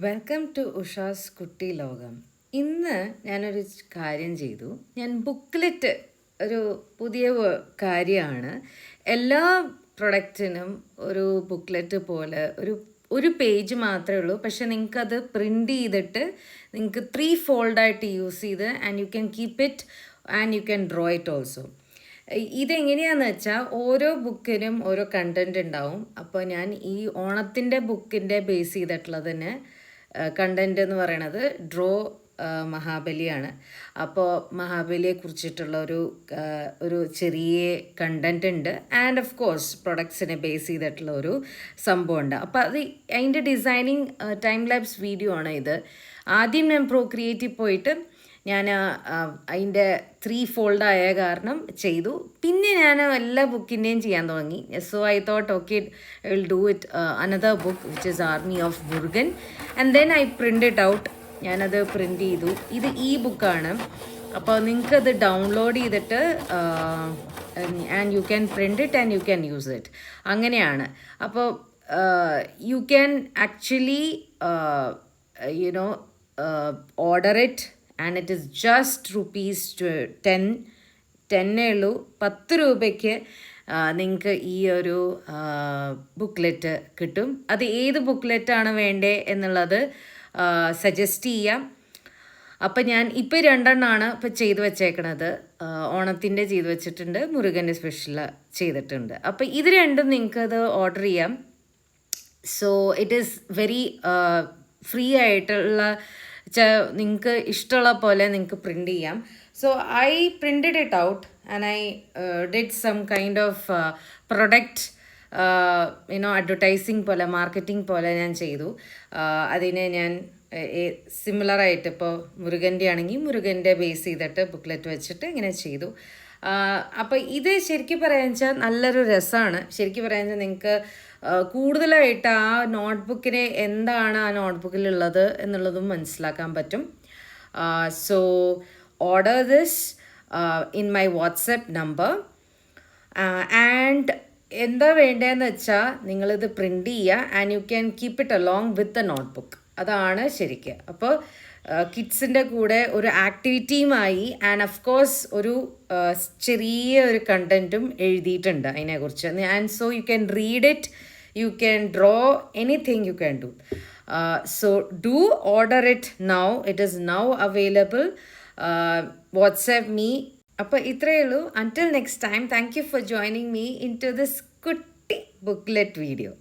Welcome to ഉഷാസ് കുട്ടി ലോകം. ഇന്ന് ഞാനൊരു കാര്യം ചെയ്തു. ഞാൻ ബുക്ക്ലെറ്റ് ഒരു പുതിയ കാര്യമാണ്. എല്ലാ പ്രൊഡക്റ്റിനും ഒരു ബുക്ക്ലെറ്റ് പോലെ ഒരു പേജ് മാത്രമേ ഉള്ളൂ. പക്ഷെ നിങ്ങൾക്കത് പ്രിൻ്റ് ചെയ്തിട്ട് നിങ്ങൾക്ക് 3 ഫോൾഡായിട്ട് യൂസ് ചെയ്ത് and you can keep it and you can draw it also. ഇതെങ്ങനെയാണെന്ന് വെച്ചാൽ ഓരോ ബുക്കിനും ഓരോ കണ്ടൻറ് ഉണ്ടാവും. അപ്പോൾ ഞാൻ ഈ ഓണത്തിൻ്റെ ബുക്കിൻ്റെ ബേസ് ചെയ്തിട്ടുള്ളതിന് കണ്ടൻറ് എന്ന് പറയണത് ഡ്രോ മഹാബലിയാണ്. അപ്പോൾ മഹാബലിയെ കുറിച്ചിട്ടുള്ള ഒരു ചെറിയ കണ്ടൻറ് ഉണ്ട്. ആൻഡ് ഓഫ് കോഴ്സ് പ്രൊഡക്ട്സിനെ ബേസ് ചെയ്തിട്ടുള്ള ഒരു സംഭവമുണ്ട്. അപ്പോൾ അതിൻ്റെ ഡിസൈനിങ് ടൈം ലാപ്സ് വീഡിയോ ആണ് ഇത്. ആദ്യം ഞാൻ പ്രോക്രിയേറ്റീവ് പോയിട്ട് ഞാൻ അതിൻ്റെ 3 ഫോൾഡായ കാരണം ചെയ്തു. പിന്നെ ഞാൻ എല്ലാ ബുക്കിൻ്റെയും ചെയ്യാൻ തുടങ്ങി. So I thought okay I will do it another book which is army of Murugan. And then I print it out. ഞാനത് പ്രിൻ്റ് ചെയ്തു. ഇത് ബുക്കാണ്. അപ്പോൾ നിങ്ങൾക്കത് ഡൗൺലോഡ് ചെയ്തിട്ട് and you can print it and you can use it. അങ്ങനെയാണ്. അപ്പോൾ you can actually order it and it is just ₹10 ഉള്ളൂ. 10 രൂപയ്ക്ക് നിങ്ങൾക്ക് ഈ ഒരു ബുക്ക്ലെറ്റ് കിട്ടും. അത് ഏത് ബുക്ക്ലെറ്റാണ് വേണ്ടത് എന്നുള്ളത് സജസ്റ്റ് ചെയ്യാം. അപ്പം ഞാൻ ഇപ്പോൾ 2 എണ്ണമാണ് ഇപ്പോൾ ചെയ്തു വെച്ചേക്കണത്. ഓണത്തിൻ്റെ ചെയ്തു വെച്ചിട്ടുണ്ട്, മുരുകൻ്റെ സ്പെഷ്യൽ ചെയ്തിട്ടുണ്ട്. അപ്പോൾ ഇത് രണ്ടും നിങ്ങൾക്കത് ഓർഡർ ചെയ്യാം. So it is very free ആയിട്ടുള്ള നിങ്ങൾക്ക് ഇഷ്ടമുള്ള പോലെ നിങ്ങൾക്ക് പ്രിൻ്റ് ചെയ്യാം. So I printed it out and I did some kind of product advertising പോലെ, മാർക്കറ്റിംഗ് പോലെ ഞാൻ ചെയ്തു. അതിനെ ഞാൻ സിമിലറായിട്ട് ഇപ്പോൾ മുരുകൻ്റെ ആണെങ്കിൽ മുരുകൻ്റെ ബേസ് ചെയ്തിട്ട് ബുക്ക്ലെറ്റ് വെച്ചിട്ട് ഇങ്ങനെ ചെയ്തു. അപ്പോൾ ഇത് ശരിക്കും പറയാന്ന് വെച്ചാൽ നല്ലൊരു രസമാണ്. ശരിക്കും പറയാന്ന് വെച്ചാൽ നിങ്ങൾക്ക് കൂടുതലായിട്ട് ആ നോട്ട്ബുക്കിനെ എന്താണ് ആ നോട്ട്ബുക്കിലുള്ളത് എന്നുള്ളതും മനസ്സിലാക്കാൻ പറ്റും. So order this in my WhatsApp number. And എന്താ വേണ്ടതെന്ന് വെച്ചാൽ നിങ്ങളിത് പ്രിൻ്റ് ചെയ്യുക and you can keep it along with a notebook. അതാണ് ശരിക്കും. അപ്പോൾ കിഡ്സിൻ്റെ കൂടെ ഒരു ആക്ടിവിറ്റിയുമായി ആൻഡ് ഓഫ് കോഴ്സ് ഒരു ചെറിയ ഒരു കണ്ടൻറ്റും എഴുതിയിട്ടുണ്ട് അതിനെക്കുറിച്ച്. And so you can read it, you can draw anything you can do. So do order it now. It is now available. WhatsApp me. അപ്പോൾ ഇത്രയേ ഉള്ളൂ. Until next time, thank you for joining me into this കുട്ടി booklet video.